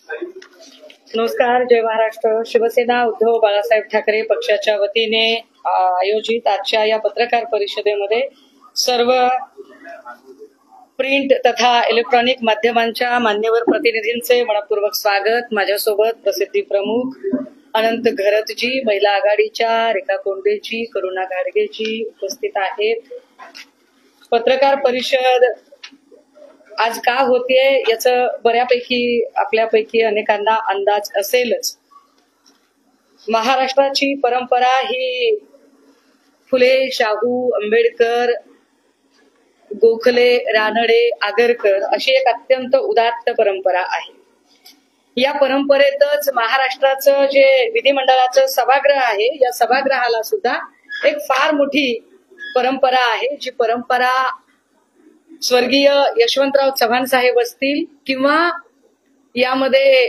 नमस्कार. जय महाराष्ट्र. शिवसेना उद्धव बाळासाहेब ठाकरे पक्षाच्या वतीने आयोजित आजच्या या पत्रकार परिषदेमध्ये सर्व प्रिंट तथा इलेक्ट्रॉनिक माध्यमांच्या मान्यवर प्रतिनिधींचे मनपूर्वक स्वागत. माझ्यासोबत प्रसिद्धी प्रमुख अनंत घरतजी, महिला आघाडीच्या रेखा कोंडेजी, करुणा घाडगेजी उपस्थित आहेत. पत्रकार परिषद आज का होतीये याचं बऱ्यापैकी आपल्यापैकी अनेकांना अंदाज असेलच. महाराष्ट्राची परंपरा ही फुले, शाहू, आंबेडकर, गोखले, रानडे, आगरकर अशी एक अत्यंत उदात्त परंपरा आहे. या परंपरेतच महाराष्ट्राचं जे विधिमंडळाचं सभागृह आहे, या सभागृहाला सुद्धा एक फार मोठी परंपरा आहे. जी परंपरा स्वर्गीय यशवंतराव चव्हाण साहेब असतील किंवा यामध्ये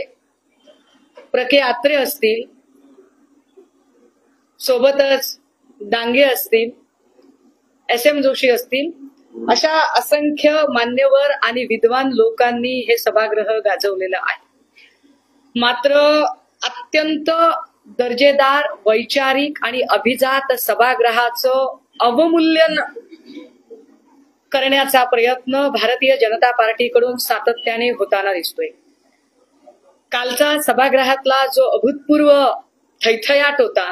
प्रके आत्रे असतील, सोबतच डांगे असतील, SM जोशी असतील, अशा असंख्य मान्यवर आणि विद्वान लोकांनी हे सभागृह गाजवलेलं आहे. मात्र अत्यंत दर्जेदार, वैचारिक आणि अभिजात सभागृहाचं अवमूल्यन करण्याचा प्रयत्न भारतीय जनता पार्टीकडून सातत्याने होताना दिसतोय. कालचा सभागृहातला जो अभूतपूर्व थैथयाट होता,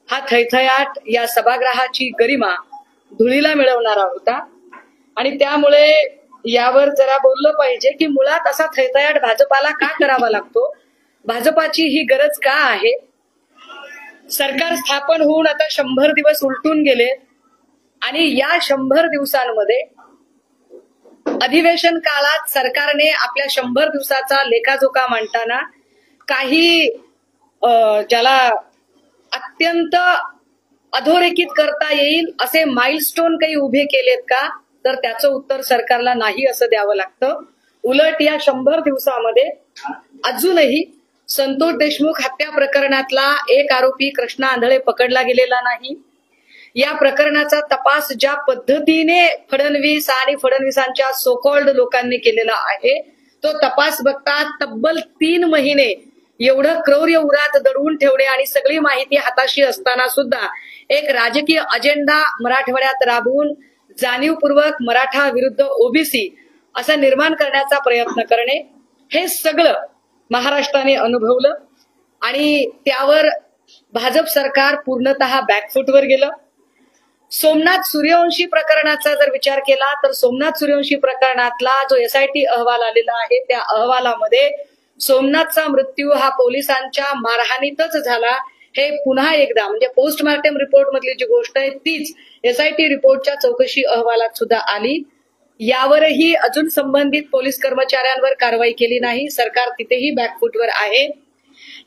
हा थैथयाट या सभागृहाची गरिमा धुळीला मिळवणारा होता आणि त्यामुळे यावर जरा बोललं पाहिजे की मुळात असा थैथयाट भाजपाला का करावा लागतो, भाजपाची ही गरज का आहे. सरकार स्थापन होऊन आता 100 दिवस उलटून गेले आणि या 100 दिवसांमध्ये अधिवेशन काळात सरकारने आपल्या 100 दिवसाचा लेखाजोखा मांडताना काही ज्याला अत्यंत अधोरेखित करता येईल असे माइलस्टोन काही उभे केलेत का, तर त्याचं उत्तर सरकारला नाही असं द्यावं लागतं. उलट या 100 दिवसामध्ये अजूनही संतोष देशमुख हत्या प्रकरणातला एक आरोपी कृष्णा आंधळे पकडला गेलेला नाही. या प्रकरणाचा तपास ज्या पद्धतीने फडणवीस आणि फडणवीसांच्या सोकॉल्ड लोकांनी केलेला आहे, तो तपास बघता तब्बल 3 महिने एवढं क्रौर्य उरात दडवून ठेवणे आणि सगळी माहिती हाताशी असताना सुद्धा एक राजकीय अजेंडा मराठवाड्यात राबवून जाणीवपूर्वक मराठा विरुद्ध ओबीसी असा निर्माण करण्याचा प्रयत्न करणे, हे सगळं महाराष्ट्राने अनुभवलं आणि त्यावर भाजप सरकार पूर्णतः बॅकफुटवर गेलं. सोमनाथ सूर्यवंशी प्रकरणाचा जर विचार केला तर सोमनाथ सूर्यवंशी प्रकरणातला जो SIT अहवाल आलेला आहे, त्या अहवालामध्ये सोमनाथचा मृत्यू हा पोलिसांच्या मारहाणीतच झाला हे पुन्हा एकदा म्हणजे पोस्टमार्टम रिपोर्ट मधली जी गोष्ट आहे तीच SIT रिपोर्टच्या चौकशी अहवालात सुद्धा आली. यावरही अजून संबंधित पोलीस कर्मचाऱ्यांवर कारवाई केली नाही. सरकार तिथेही बॅकफुटवर आहे.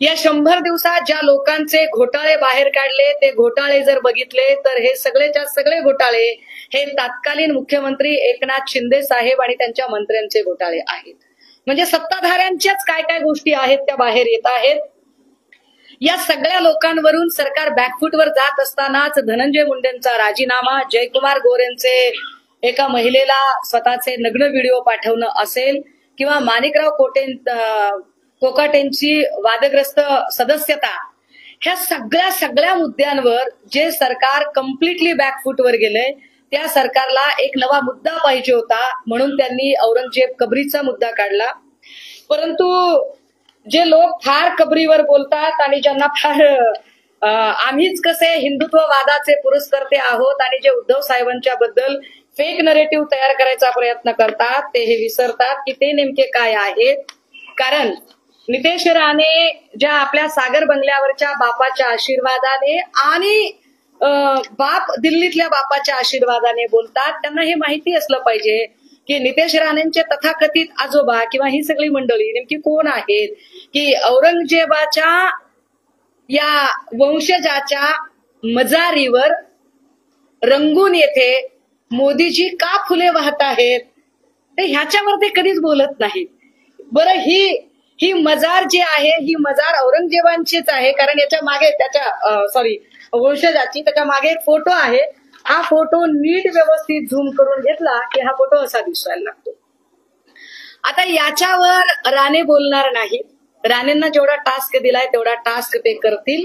या 100 दिवसात ज्या लोकांचे घोटाळे बाहेर काढले, ते घोटाळे जर बघितले तर हे सगळेच्या सगळे घोटाळे हे तत्कालीन मुख्यमंत्री एकनाथ शिंदे साहेब आणि त्यांच्या मंत्र्यांचे घोटाळे आहेत. म्हणजे सत्ताधाऱ्यांच्याच काय काय गोष्टी आहेत त्या बाहेर येत आहेत. या सगळ्या लोकांवरून सरकार बॅकफुटवर जात असतानाच धनंजय मुंडेंचा राजीनामा, जयकुमार गोरेंचे एका महिलेला स्वतःचे नग्न व्हिडिओ पाठवणं असेल किंवा माणिकराव कोकाटेंची वादग्रस्त सदस्यता, ह्या सगळ्या मुद्द्यांवर जे सरकार कम्प्लिटली बॅकफुटवर गेले, त्या सरकारला एक नवा मुद्दा पाहिजे होता म्हणून त्यांनी औरंगजेब कबरीचा मुद्दा काढला. परंतु जे लोक फार कबरीवर बोलतात आणि ज्यांना फार आम्हीच कसे हिंदुत्ववादाचे पुरस्कर्ते आहोत आणि जे उद्धव साहेबांच्या बद्दल फेक नरेटिव्ह तयार करायचा प्रयत्न करतात, ते हे विसरतात की ते नेमके काय आहेत. कारण नितेश राणे ज्या आपल्या सागर बंगल्यावरच्या बापाच्या आशीर्वादाने आणि बाप दिल्लीतल्या बापाच्या आशीर्वादाने बोलतात, त्यांना हे माहिती असलं पाहिजे की नितेश राणेंचे तथाकथित आजोबा किंवा ही सगळी मंडळी नेमकी कोण आहेत, की औरंगजेबाच्या या वंशजाच्या मजारीवर रंगून येथे मोदीजी का फुले वाहत आहेत, ते ह्याच्यावर ते कधीच बोलत नाहीत. बरं, ही मजार जी आहे ही मजार औरंगजेबांचीच आहे, कारण याच्या मागे त्याच्या वंशजाची त्याच्या मागे एक फोटो आहे. हा फोटो नीट व्यवस्थित झूम करून घेतला की हा फोटो असा दिसायला लागतो. आता याच्यावर राणे बोलणार नाही, राणेंना जेवढा टास्क दिलाय तेवढा टास्क ते करतील.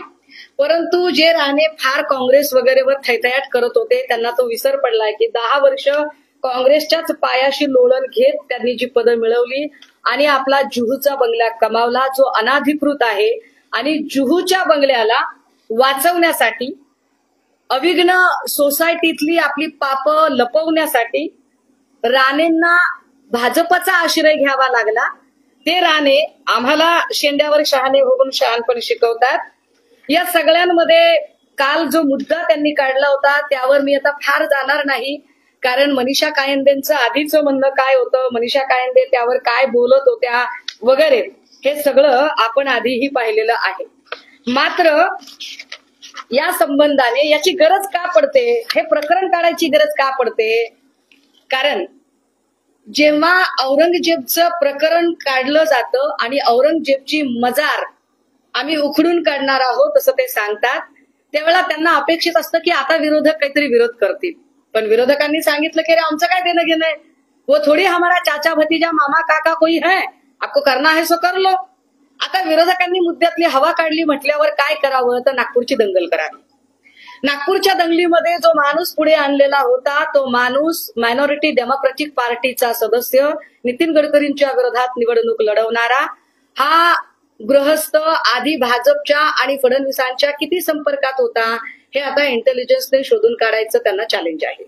परंतु जे राणे फार काँग्रेस वगैरेवर थैथयाट करत होते त्यांना तो विसर पडलाय की 10 वर्ष काँग्रेसच्याच पायाशी लोळण घेत त्यांनी जी पदं मिळवली आणि आपला जुहूचा बंगला कमावला जो अनाधिकृत आहे. आणि जुहूच्या बंगल्याला वाचवण्यासाठी अविघ्न सोसायटीतली आपली पाप लपवण्यासाठी राणेंना भाजपचा आश्रय घ्यावा लागला. ते राणे आम्हाला शेंड्यावर शहाणे होऊन शहाणपण शिकवतात. या सगळ्यांमध्ये काल जो मुद्दा त्यांनी काढला होता त्यावर मी आता फार जाणार नाही, कारण मनीषा कायंदेंचं आधीचं म्हणणं काय होतं, मनीषा कायंदे त्यावर काय बोलत होत्या वगैरे हे सगळं आपण आधीही पाहिलेलं आहे. मात्र या संबंधाने याची गरज का पडते, हे प्रकरण काढायची गरज का पडते, कारण जेव्हा औरंगजेबचं प्रकरण काढलं जातं आणि औरंगजेबची मजार आम्ही उखडून काढणार आहोत असं ते सांगतात, त्यावेळेला त्यांना अपेक्षित असतं की आता विरोधक काहीतरी विरोध करतील. पण विरोधकांनी सांगितलं की रे आमचं काय देणं घेणं आहे, वो थोडी हमारा चाचा भतीजा मामा काका कोई है, आपको करना है सो कर लो. आता विरोधकांनी मुद्द्यातली हवा काढली म्हटल्यावर काय करावं, तर नागपूरची दंगल करावी. नागपूरच्या दंगलीमध्ये जो माणूस पुढे आणलेला होता तो माणूस मायनॉरिटी डेमोक्रेटिक पार्टीचा सदस्य, नितीन गडकरींच्या विरोधात निवडणूक लढवणारा, हा गृहस्थ आधी भाजपच्या आणि फडणवीसांच्या किती संपर्कात होता हे आता इंटेलिजन्सने शोधून काढायचं त्यांना चॅलेंज आहे.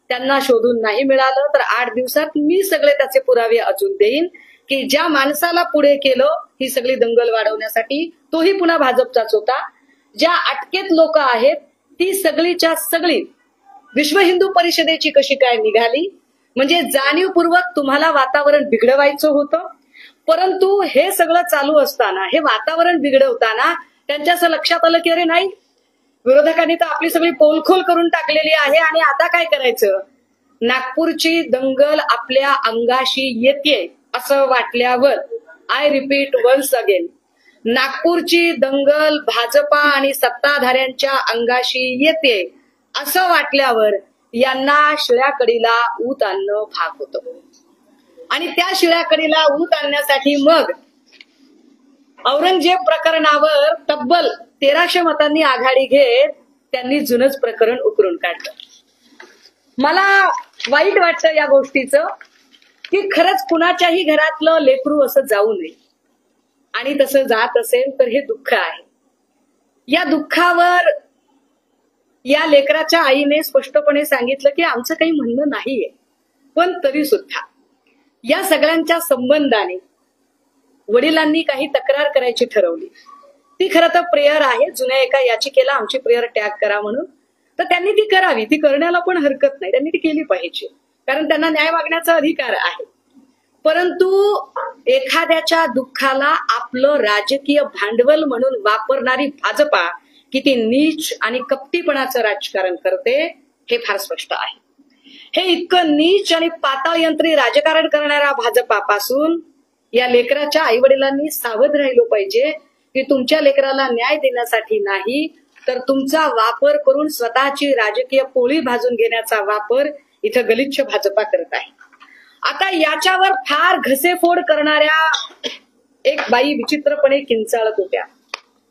त्यांना शोधून नाही मिळालं तर 8 दिवसात मी सगळे त्याचे पुरावे अजून देईन की ज्या माणसाला पुढे केलं ही सगळी दंगल वाढवण्यासाठी तोही पुन्हा भाजपचाच होता. ज्या अटकेत लोक आहेत ती सगळीच्या सगळी विश्व हिंदू परिषदेची कशी काय निघाली, म्हणजे जाणीवपूर्वक तुम्हाला वातावरण बिघडवायचं होतं. परंतु हे सगळं चालू असताना, हे वातावरण बिघडवताना त्यांच्या असं लक्षात आलं की अरे नाही, विरोधकांनी तर आपली सगळी पोलखोल करून टाकलेली आहे आणि आता काय करायचं, नागपूरची दंगल आपल्या अंगाशी येते असं वाटल्यावर, आय रिपीट वन्स अगेन, नागपूरची दंगल भाजपा आणि सत्ताधाऱ्यांच्या अंगाशी येते असं वाटल्यावर यांना शिळ्याकडीला ऊत आणणं भाग होतं. आणि त्या शिळ्याकडीला ऊत आणण्यासाठी मग औरंगजेब प्रकरणावर तब्बल 1300 मतांनी आघाडी घेत त्यांनी जुनच प्रकरण उकरून काढलं. मला वाईट वाटतं या गोष्टीचं की खरंच कुणाच्याही घरातलं लेकरू असं जाऊ नये, आणि तसं जात असेल तर हे दुःख आहे. या दुःखावर या लेकराच्या आईने स्पष्टपणे सांगितलं की आमचं काही म्हणणं नाहीये, पण तरी सुद्धा या सगळ्यांच्या संबंधाने वडिलांनी काही तक्रार करायची ठरवली. ती खरं तर प्रेयर आहे, जुन्या एका याचिकेला आमची प्रेयर टॅग करा म्हणून, तर त्यांनी ती करावी, ती करण्याला पण हरकत नाही, त्यांनी ती केली पाहिजे, कारण त्यांना न्याय मागण्याचा अधिकार आहे. परंतु एखाद्याच्या दुःखाला आपलं राजकीय भांडवल म्हणून वापरणारी भाजपा किती नीच आणि कपटीपणाचं राजकारण करते हे फार स्पष्ट आहे. हे इतकं नीच आणि पाताळयंत्री राजकारण करणाऱ्या भाजपापासून या लेकराच्या आई वडिलांनी सावध राहिलो पाहिजे की तुमच्या लेकराला न्याय देण्यासाठी नाही तर तुमचा वापर करून स्वतःची राजकीय पोळी भाजून घेण्याचा वापर इथं गलिच्छ भाजपा करत आहे. आता याच्यावर फार घसेफोड करणाऱ्या एक बाई विचित्रपणे किंचाळत होत्या.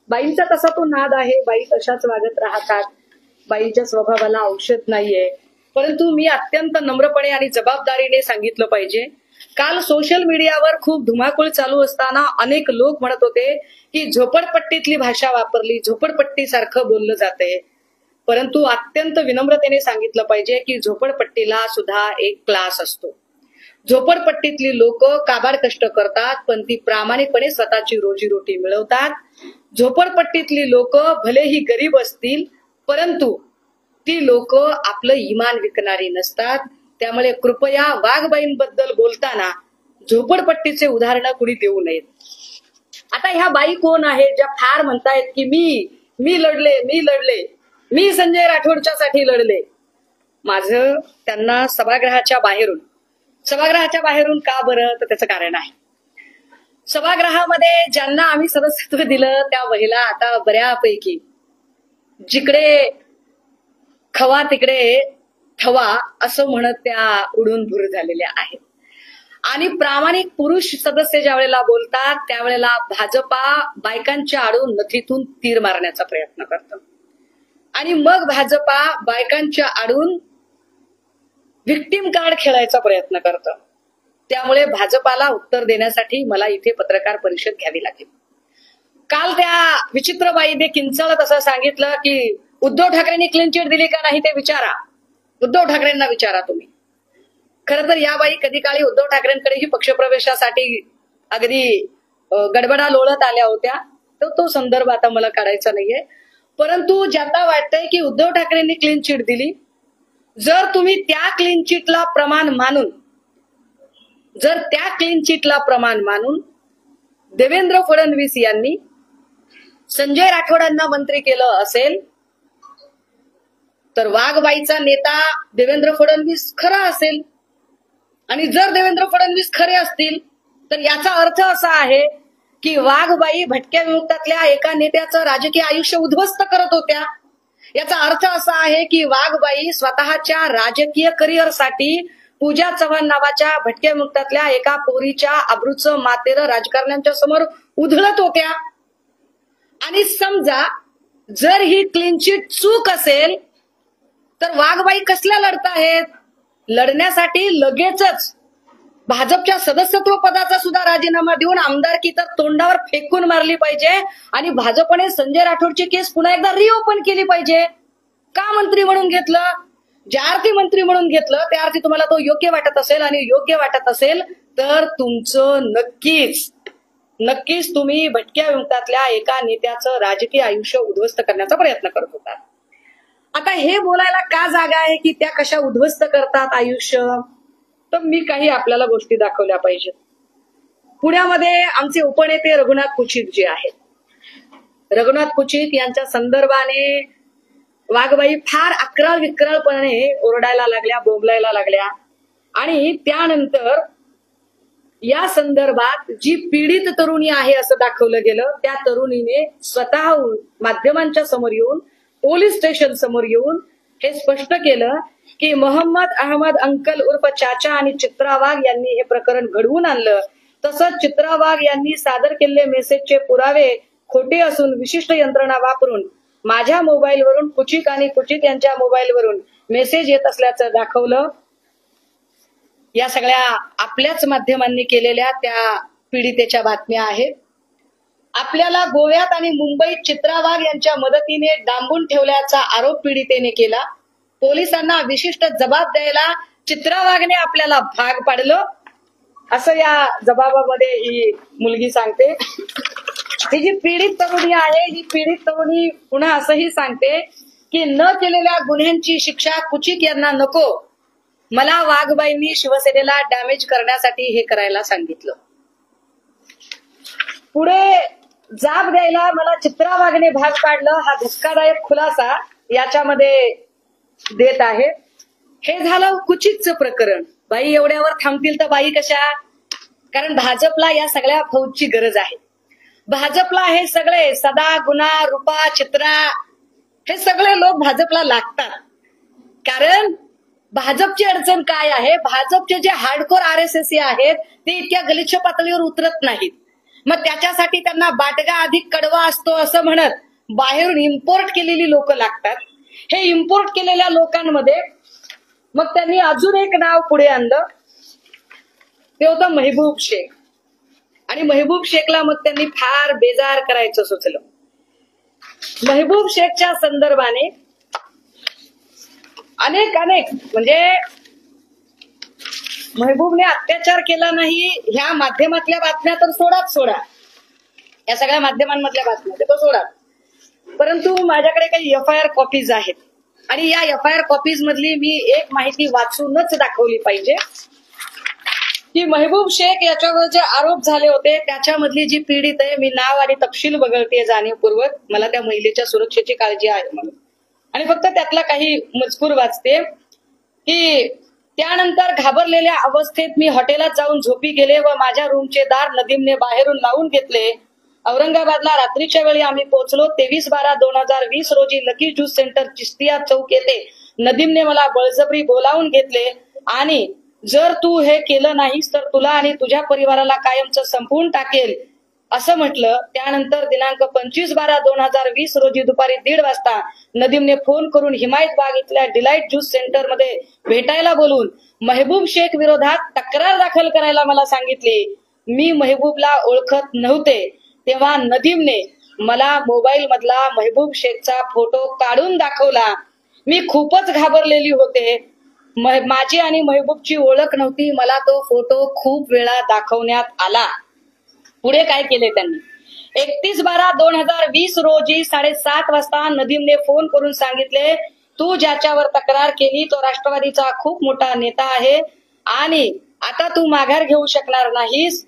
बाईंचा तसा तो नाद आहे, बाई तशाच वागत राहतात, बाईच्या स्वभावाला औषध नाहीये. परंतु मी अत्यंत नम्रपणे आणि जबाबदारीने सांगितलं पाहिजे, काल सोशल मीडियावर खूप धुमाकूळ चालू असताना अनेक लोक म्हणत होते की झोपडपट्टीतली भाषा वापरली, झोपडपट्टी सारखं बोललं जाते. परंतु अत्यंत विनम्रतेने सांगितलं पाहिजे की झोपडपट्टीला सुद्धा एक क्लास असतो. झोपडपट्टीतली लोक काबाड कष्ट करतात, पण ती प्रामाणिकपणे स्वतःची रोजीरोटी मिळवतात. झोपडपट्टीतली लोक भलेही गरीब असतील परंतु ती लोक आपलं इमान विकणारी नसतात. त्यामुळे कृपया वाघबाईंबद्दल बोलताना झोपडपट्टीचे उदाहरण कुणी देऊ नयेत. आता ह्या बाई कोण आहेत ज्या फार म्हणतायत की मी लढले, मी संजय राठोडच्या साठी लढले. माझं त्यांना सभागृहाच्या बाहेरून का बरं, तर त्याचं कारण आहे. सभागृहामध्ये ज्यांना आम्ही सदस्यत्व दिलं त्या महिला आता बऱ्यापैकी जिकडे खवा तिकडे थवा असं म्हणत त्या उडून भूर झालेल्या आहेत. आणि प्रामाणिक पुरुष सदस्य ज्या वेळेला बोलतात त्यावेळेला भाजपा बायकांच्या आडून नथीतून तीर मारण्याचा प्रयत्न करतं आणि मग भाजपा बायकांच्या आडून व्हिक्टिम कार्ड खेळायचा प्रयत्न करतं. त्यामुळे भाजपाला उत्तर देण्यासाठी मला इथे पत्रकार परिषद घ्यावी लागेल. काल त्या विचित्रबाईने किंचाळत असं सांगितलं की उद्धव ठाकरेंनी क्लीन चिट दिली का नाही ते विचारा, उद्धव ठाकरेंना विचारा तुम्ही. खरं तर या बाई कधी काळी उद्धव ठाकरेंकडेही पक्षप्रवेशासाठी अगदी गडबडा लोळत आल्या होत्या. तो संदर्भ आता मला काढायचा नाहीये. परंतु ज्यांना वाटतंय की उद्धव ठाकरेंनी क्लीन चिट दिली, जर तुम्ही त्या क्लीन चिटला प्रमाण मानून देवेंद्र फडणवीस यांनी संजय राठोडांना मंत्री केलं असेल तर वाघबाईचा नेता देवेंद्र फडणवीस खरा असेल. आणि जर देवेंद्र फडणवीस खरे असतील तर याचा अर्थ असा आहे की वाघबाई भटक्या विमुक्तातल्या एका नेत्याचं राजकीय आयुष्य उद्ध्वस्त करत होत्या. याचा अर्थ असा आहे की वाघबाई स्वतःच्या राजकीय करिअरसाठी पूजा चव्हाण नावाच्या भटक्या विमुक्तातल्या एका पोरीच्या अब्रूचं मातेरं राजकारण्यांच्या समोर उधळत होत्या. आणि समजा जर ही क्लीन चिट चूक असेल तर वाघबाई कसल्या लढत आहेत? लढण्यासाठी लगेचच भाजपच्या सदस्यत्व पदाचा सुद्धा राजीनामा देऊन आमदारकी तर तोंडावर फेकून मारली पाहिजे आणि भाजपने संजय राठोडची केस पुन्हा एकदा रिओपन केली पाहिजे. का मंत्री म्हणून घेतलं? ज्या अर्थी मंत्री म्हणून घेतलं त्या अर्थी तुम्हाला तो योग्य वाटत असेल आणि योग्य वाटत असेल तर तुमचं नक्कीच तुम्ही भटक्या विमुक्तातल्या एका नेत्याचं राजकीय आयुष्य उद्ध्वस्त करण्याचा प्रयत्न करत होता. आता हे बोलायला का जागा आहे की त्या कशा उद्ध्वस्त करतात आयुष्य? तर मी काही आपल्याला गोष्टी दाखवल्या पाहिजेत. पुण्यामध्ये आमचे उपनेते रघुनाथ कुचित जे आहेत, रघुनाथ कुचित यांच्या संदर्भाने वाघबाई फार अक्राळ विक्राळपणे ओरडायला लागल्या, बोंबलायला लागल्या. आणि त्यानंतर या संदर्भात जी पीडित तरुणी आहे असं दाखवलं गेलं, त्या तरुणीने स्वतः माध्यमांच्या समोर येऊन, पोलीस स्टेशन समोर येऊन हे स्पष्ट केलं की मोहम्मद अहमद अंकल उर्फ चाचा आणि चित्रा वाघ यांनी हे प्रकरण घडवून आणलं. तसंच चित्रा वाघ यांनी सादर केलेले मेसेजचे पुरावे खोटे असून विशिष्ट यंत्रणा वापरून माझ्या मोबाईलवरून कुचित आणि कुचित यांच्या मोबाईलवरून मेसेज येत असल्याचं दाखवलं. या सगळ्या आपल्याच माध्यमांनी केलेल्या त्या पीडितेच्या बातम्या आहेत. आपल्याला गोव्यात आणि मुंबईत चित्रा वाघ यांच्या मदतीने डांबून ठेवल्याचा आरोप पीडितेने केला. पोलिसांना विशिष्ट जबाब द्यायला चित्रा वाघने आपल्याला भाग पाडलं असं या जबाबामध्ये ही मुलगी सांगते. ही जी पीडित तरुणी आहे, ही पीडित तरुणी पुन्हा असंही सांगते की न केलेल्या गुन्ह्यांची शिक्षा कुचित यांना नको, मला वाघबाईंनी शिवसेनेला डॅमेज करण्यासाठी हे करायला सांगितलं. पुढे जाब द्यायला मला चित्रा वाघने भाग पाडलं, हा धक्कादायक खुलासा याच्यामध्ये देत आहे. हे झालं कुचितचं प्रकरण. बाई एवढ्यावर थांबतील तर बाई कशा? कारण भाजपला या सगळ्या फौजची गरज आहे. भाजपला हे सगळे सदा, गुना, रूपा, चित्रा हे सगळे लोक भाजपला लागतात. कारण भाजपची अडचण काय आहे? भाजपचे जे हार्डकोर RSS आहेत ते इतक्या गलिच्छ पातळीवर उतरत नाहीत. मग त्याच्यासाठी त्यांना बाटगा अधिक कडवा असतो असं म्हणत बाहेरून इम्पोर्ट केलेली लोक लागतात. हे इम्पोर्ट केलेल्या लोकांमध्ये मग त्यांनी अजून एक नाव पुढे आणलं, ते होतं महबूब शेख. आणि महबूब शेखला मग त्यांनी फार बेजार करायचं सुचलं. महबूब शेखच्या संदर्भाने अनेक म्हणजे महबूबने अत्याचार केला नाही ह्या माध्यमातल्या बातम्या तर सोडा, या सगळ्या माध्यमांमधल्या बातम्या ते तो सोडा. परंतु माझ्याकडे काही FIR कॉपीज आहेत आणि या FIR कॉपीज मधली मी एक माहिती वाचूनच दाखवली पाहिजे की महबूब शेख याच्यावर जे आरोप झाले होते त्याच्यामधली जी पीडित आहे, मी नाव आणि तपशील वगळते जाणीवपूर्वक, मला त्या महिलेच्या सुरक्षेची काळजी आहे म्हणून, आणि फक्त त्यातला काही मजकूर वाचते की त्यानंतर घाबरलेल्या अवस्थेत मी हॉटेलात जाऊन झोपी गेले व माझ्या रूमचे दार नदीमने बाहेरून लावून घेतले. औरंगाबादला रात्रीच्या वेळी आम्ही पोहोचलो. 23/12/2020 रोजी लकी ज्यूस सेंटर चिश्तिया चौक येथे नदीमने मला बळजबरी बोलावून घेतले आणि जर तू हे केलं नाहीस तर तुला आणि तुझ्या परिवाराला कायमचं संपवून टाकेल असं म्हटलं. त्यानंतर दिनांक 25/12/2020 रोजी दुपारी 1:30 वाजता नदीमने फोन करून हिमायतबाग इथल्या डिलाईट ज्यूस सेंटर मध्ये भेटायला बोलून महबूब शेख विरोधात तक्रार दाखल करायला मला सांगितली. मी महबूबला ओळखत नव्हते. तेव्हा नदीमने मला मोबाईल मधला महबूब शेखचा फोटो काढून दाखवला. मी खूपच घाबरलेली होते. माझी आणि महबूबची ओळख नव्हती. मला तो फोटो खूप वेळा दाखवण्यात आला. पुढे काय केले त्यांनी? 31/12/2020 रोजी 7:30 वाजता नदीमने फोन करून सांगितले, तू ज्याच्यावर तक्रार केली तो राष्ट्रवादीचा खूप मोठा नेता आहे आणि आता तू माघार घेऊ शकणार नाहीस.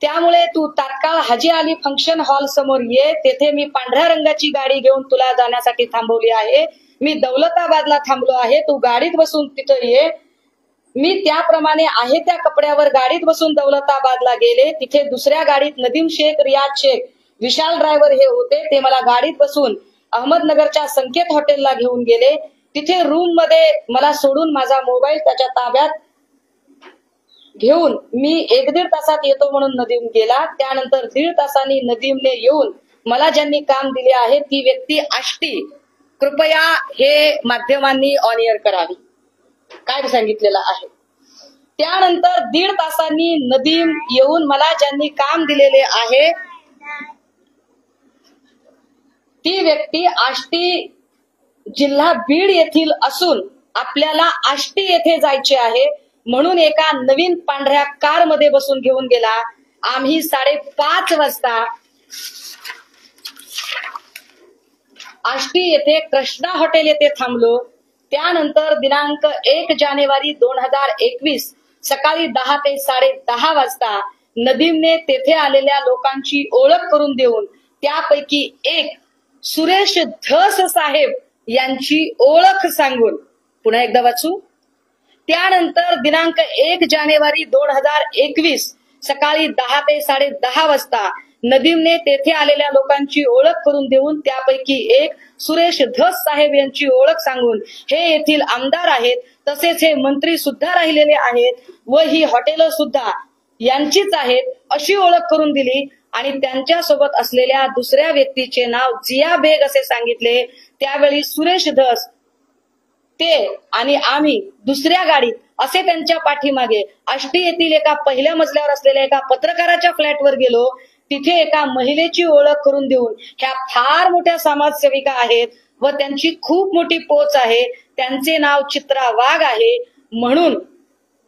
त्यामुळे तू तात्काळ हाजी अली फंक्शन हॉल समोर ये. तेथे मी पांढऱ्या रंगाची गाडी घेऊन तुला जाण्यासाठी थांबवली आहे. मी दौलताबादला थांबलो आहे. तू गाडीत बसून तिथं ये. मी त्याप्रमाणे आहे त्या कपड्यावर गाडीत बसून दौलताबादला गेले. तिथे दुसऱ्या गाडीत नदीम शेख, रियाज शेख, विशाल ड्रायव्हर हे होते. ते मला गाडीत बसून अहमदनगरच्या संकेत हॉटेलला घेऊन गेले. तिथे रूम मध्ये मला सोडून माझा मोबाईल त्याच्या ताब्यात घेऊन मी 1-1.5 तासात येतो म्हणून नदीम गेला. त्यानंतर 1.5 तासांनी नदीमने येऊन मला ज्यांनी काम दिले आहे ती व्यक्ती आष्टी. कृपया हे माध्यमांनी ऑन एअर करावी. काय सांगितलेलं आहे. त्यानंतर 1.5 तासांनी नदीम येऊन मला ज्यांनी काम दिलेले आहे ती व्यक्ती आष्टी जिल्हा बीड येथील असून आपल्याला आष्टी येथे जायचे आहे म्हणून एका नवीन पांढऱ्या कार मध्ये बसून घेऊन गेला. आम्ही 5:30 वाजता आष्टी येथे कृष्णा हॉटेल येथे थांबलो. त्यानंतर दिनांक 1 जानेवारी 2021 सकाळी 10 ते 10:30 वाजता नदीमने तेथे आलेल्या लोकांची ओळख करून देऊन त्यापैकी एक सुरेश धस साहेब यांची ओळख सांगून, पुन्हा एकदा वाचू. त्यानंतर दिनांक 1 जानेवारी 2021 सकाळी 10 ते 10:30 वाजता नदीमने तेथे आलेल्या लोकांची ओळख करून देऊन त्यापैकी एक सुरेश धस साहेब यांची ओळख सांगून हे येथील आमदार आहेत, तसेच हे मंत्री सुद्धा राहिलेले आहेत व ही हॉटेल सुद्धा यांचीच आहेत अशी ओळख करून दिली. आणि त्यांच्या सोबत असलेल्या दुसऱ्या व्यक्तीचे नाव जिया बेग असे सांगितले. त्यावेळी सुरेश धस ते आणि आम्ही दुसऱ्या गाडीत असे त्यांच्या पाठीमागे आष्टी येथील एका पहिल्या मजल्यावर असलेल्या एका पत्रकाराच्या फ्लॅटवर गेलो. तिथे एका महिलेची ओळख करून देऊन ह्या फार मोठ्या समाजसेविका आहेत व त्यांची खूप मोठी पोच आहे. त्यांचे नाव चित्रा वाघ आहे म्हणून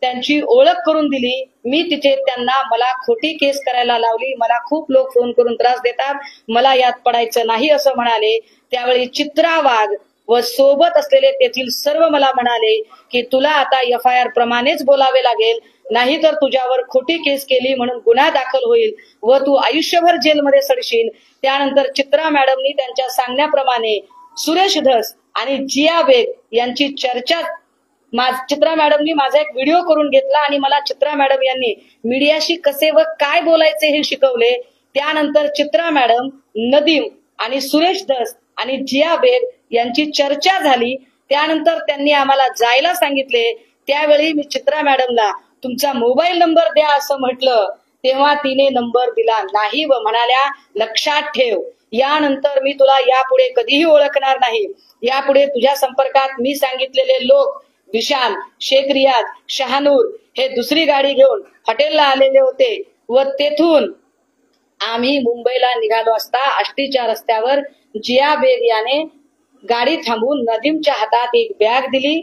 त्यांची ओळख करून दिली. मी तिथे त्यांना मला खोटी केस करायला लावली. मला खूप लोक फोन करून त्रास देतात. मला यात पडायचं नाही असं म्हणाले. त्यावेळी चित्रा वाघ व सोबत असलेले तेथील सर्व मला म्हणाले की तुला आता FIR प्रमाणेच बोलावे लागेल, नाहीतर तुझ्यावर खोटी केस केली म्हणून गुन्हा दाखल होईल व तू आयुष्यभर जेलमध्ये सडशील. त्यानंतर चित्रा मॅडमनी त्यांच्या सांगण्याप्रमाणे सुरेश धस आणि जिया बेग यांची चर्चा चित्रा मॅडमनी माझा एक व्हिडिओ करून घेतला आणि मला चित्रा मॅडम यांनी मीडियाशी कसे व काय बोलायचे हे शिकवले. त्यानंतर चित्रा मॅडम, नदीम आणि सुरेश धस आणि जिया बेग यांची चर्चा झाली. त्यानंतर त्यांनी आम्हाला जायला सांगितले. त्यावेळी मी चित्रा मॅडमला तुमचा मोबाईल नंबर द्या असं म्हटलं. तेव्हा तिने नंबर दिला नाही व म्हणाल्या लक्षात ठेव, यानंतर मी तुला यापुढे कधीही ओळखणार नाही. यापुढे तुझ्या संपर्कात मी सांगितलेले लोक विशाल, शेख रियाज, शहानूर हे दुसरी गाडी घेऊन हॉटेलला आलेले होते व तेथून आम्ही मुंबईला निघालो असता आष्टीच्या रस्त्यावर जिया बेग याने गाडी थांबून नदीमच्या हातात एक बॅग दिली.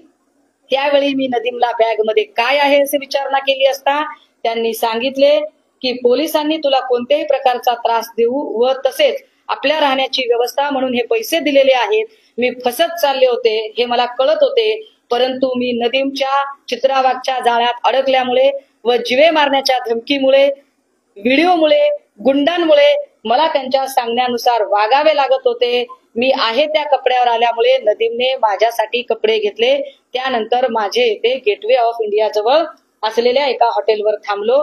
त्यावेळी मी नदीमला बॅग मध्ये काय आहे असे विचारणा केली असता त्यांनी सांगितले की पोलिसांनी तुला कोणत्याही प्रकारचा त्रास देऊ व तसेच आपल्या राहण्याची व्यवस्था म्हणून हे पैसे दिलेले आहेत. मी फसत चालले होते हे मला कळत होते, परंतु मी नदीमच्या चित्रावागच्या जाळ्यात अडकल्यामुळे व जिवे मारण्याच्या धमकीमुळे, व्हिडिओमुळे, गुंडांमुळे मला त्यांच्या सांगण्यानुसार वागावे लागत होते. मी आहे त्या कपड्यावर आल्यामुळे नदीमने माझ्यासाठी कपडे घेतले. त्यानंतर माझे येथे गेटवे ऑफ इंडिया जवळ असलेल्या एका हॉटेलवर थांबलो.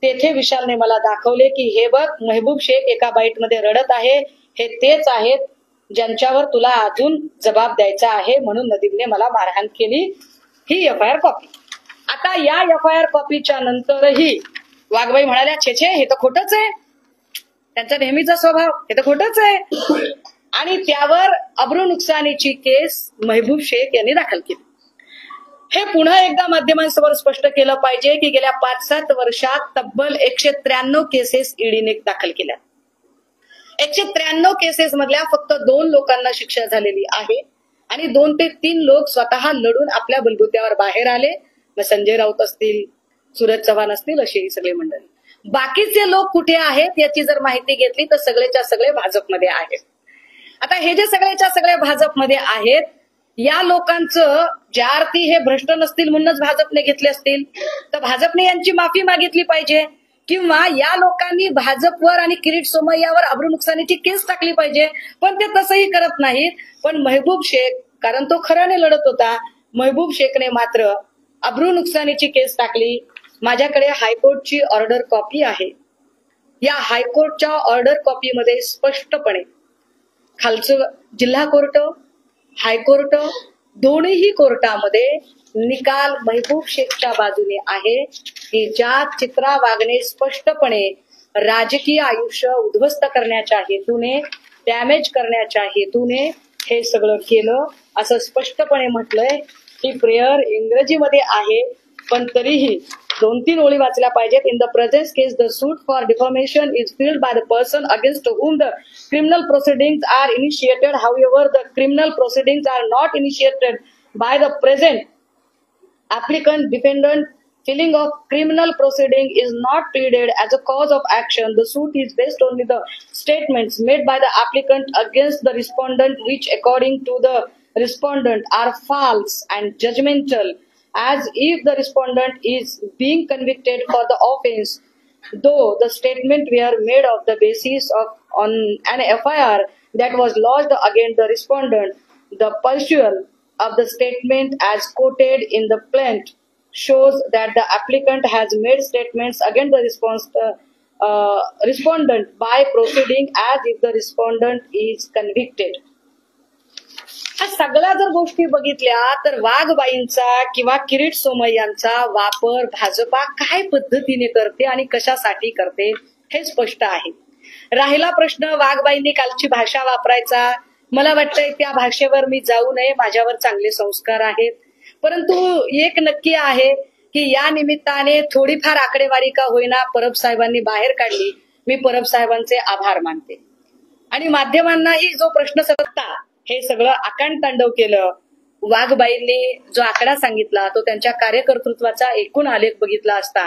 तेथे विशालने मला दाखवले की हे बघ, महबूब शेख एका बाईट मध्ये रडत आहे, हे तेच आहेत ज्यांच्यावर तुला अजून जबाब द्यायचा आहे. म्हणून नदीमने मला मारहाण केली. ही FIR कॉपी. आता या FIR कॉपीच्या नंतरही वाघबाई म्हणाल्या, छे छे हे तर खोटच आहे, त्यांचा नेहमीचा स्वभाव, हे तर खोटच आहे. आणि त्यावर अब्रू नुकसानीची केस महबूब शेख यांनी दाखल केली. हे पुन्हा एकदा माध्यमांसमोर स्पष्ट केलं पाहिजे की गेल्या 5-7 वर्षात तब्बल 193 केसेस ईडीने दाखल केल्या. 193 केसेस मधल्या फक्त 2 लोकांना शिक्षा झालेली आहे आणि 2 ते 3 लोक स्वतः लढून आपल्या बलबुत्यावर बाहेर आले. मग संजय राऊत असतील, सूरज चव्हाण असतील, अशी ही सगळी मंडळी. बाकीचे लोक कुठे आहेत याची जर माहिती घेतली तर सगळेच्या सगळे भाजपमध्ये आहेत. आता हे जे सगळेच्या सगळे भाजपमध्ये आहेत, या लोकांचं ज्या अर्थी हे भ्रष्ट नसतील म्हणूनच भाजपने घेतले असतील, तर भाजपने यांची माफी मागितली पाहिजे किंवा या लोकांनी भाजपवर आणि किरीट सोमय्यावर अब्रू नुकसानीची केस टाकली पाहिजे. पण ते तसंही करत नाहीत. पण महबूब शेख, कारण तो खऱ्याने लढत होता, महबूब शेखने मात्र अब्रू नुकसानीची केस टाकली. माझ्याकडे हायकोर्टची ऑर्डर कॉपी आहे. या हायकोर्टच्या ऑर्डर कॉपीमध्ये स्पष्टपणे खालचं जिल्हा कोर्ट, हायकोर्ट दोन्ही कोर्टामध्ये निकाल महबूब शेखच्या बाजूने आहे की ज्यात चित्रा वाघने स्पष्टपणे राजकीय आयुष्य उद्ध्वस्त करण्याच्या हेतूने, डॅमेज करण्याच्या हेतूने हे सगळं केलं असं स्पष्टपणे म्हटलंय. ही प्रेयर इंग्रजीमध्ये आहे पण तरीही 2-3 ओळी वाचल्या पाहिजेत. In the present case the suit for deformation is filed by the person against whom the criminal proceedings are initiated. However, the criminal proceedings are not initiated by the present applicant. Defendant filing of criminal proceeding is not pleaded as a cause of action. The suit is based on the statements made by the applicant against the respondent, which according to the respondent are false and judgmental, as if the respondent is being convicted for the offense, though the statement were made of the basis of on an FIR that was lodged against the respondent. The pursuit of the statement as quoted in the plaint shows that the applicant has made statements against the respondent by proceeding as if the respondent is convicted. ह्या सगळ्या जर गोष्टी बघितल्या तर वाघबाईंचा किंवा किरीट सोमय्यांचा वापर भाजपा काय पद्धतीने करते आणि कशासाठी करते हे स्पष्ट आहे. राहिला प्रश्न वाघबाईंनी कालची भाषा वापरायचा, मला वाटतंय त्या भाषेवर मी जाऊ नये, माझ्यावर चांगले संस्कार आहेत. परंतु एक नक्की आहे की या निमित्ताने थोडीफार आकडेवारी का होईना परब साहेबांनी बाहेर काढली. मी परब साहेबांचे आभार मानते. आणि माध्यमांनाही जो प्रश्न सत्ता हे सगळं आकांड तांडव केलं. वाघबाईंनी जो आकडा सांगितला तो त्यांच्या कार्यकर्तृत्वाचा एकूण आलेख बघितला असता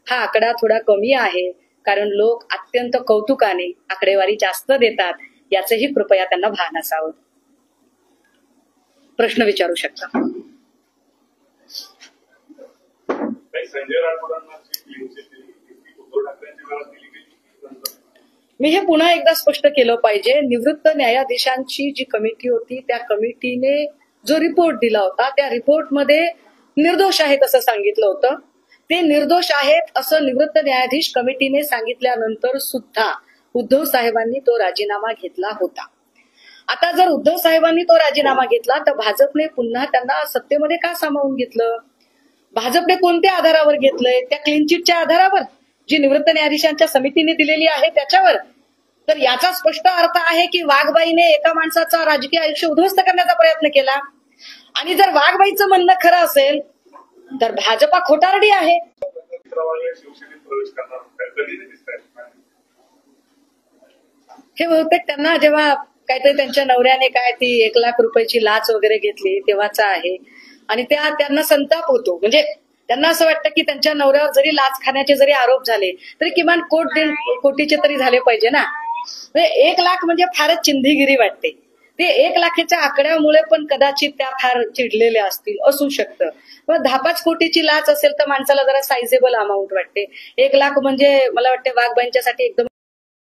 हा आकडा थोडा कमी आहे, कारण लोक अत्यंत कौतुकाने आकडेवारी जास्त देतात, याचंही कृपया त्यांना भान असावं. प्रश्न विचारू शकता. संजय राठोडांना मी हे पुन्हा एकदा स्पष्ट केलं पाहिजे. निवृत्त न्यायाधीशांची जी कमिटी होती त्या कमिटीने जो रिपोर्ट दिला होता त्या रिपोर्टमध्ये निर्दोष आहेत असं सांगितलं होतं. ते निर्दोष आहेत असं निवृत्त न्यायाधीश कमिटीने सांगितल्यानंतर सुद्धा उद्धव साहेबांनी तो राजीनामा घेतला होता. आता जर उद्धव साहेबांनी तो राजीनामा घेतला तर भाजपने पुन्हा त्यांना सत्तेमध्ये का सामावून घेतलं? भाजपने कोणत्या आधारावर घेतलंय? त्या क्लीनचिटच्या आधारावर जी निवृत्त न्यायाधीशांच्या समितीने दिलेली आहे त्याच्यावर. तर याचा स्पष्ट अर्थ आहे की वाघबाईने एका माणसाचा राजकीय आयुष्य उद्ध्वस्त करण्याचा प्रयत्न केला. आणि जर वाघबाईचं म्हणणं खरं असेल तर भाजपा खोटारडी आहे. हे बहुतेक त्यांना जेव्हा काहीतरी त्यांच्या नवऱ्याने काय ती 1 लाख रुपयाची लाच वगैरे घेतली तेव्हाचा आहे. आणि त्यांना संताप होतो. म्हणजे त्यांना असं वाटतं की त्यांच्या नवऱ्यावर जरी लाच खाण्याचे जरी आरोप झाले तरी किमान कोटीचे तरी झाले पाहिजे ना. 1 लाख म्हणजे फारच चिंधीगिरी वाटते. ते 1 लाखाच्या आकड्यामुळे पण कदाचित त्या फार चिडलेल्या असतील, असू शकतं. पण 10-5 कोटीची लाच असेल तर माणसाला जरा सायझेबल अमाऊंट वाटते. 1 लाख म्हणजे मला वाटते वाघबाईंच्यासाठी एकदम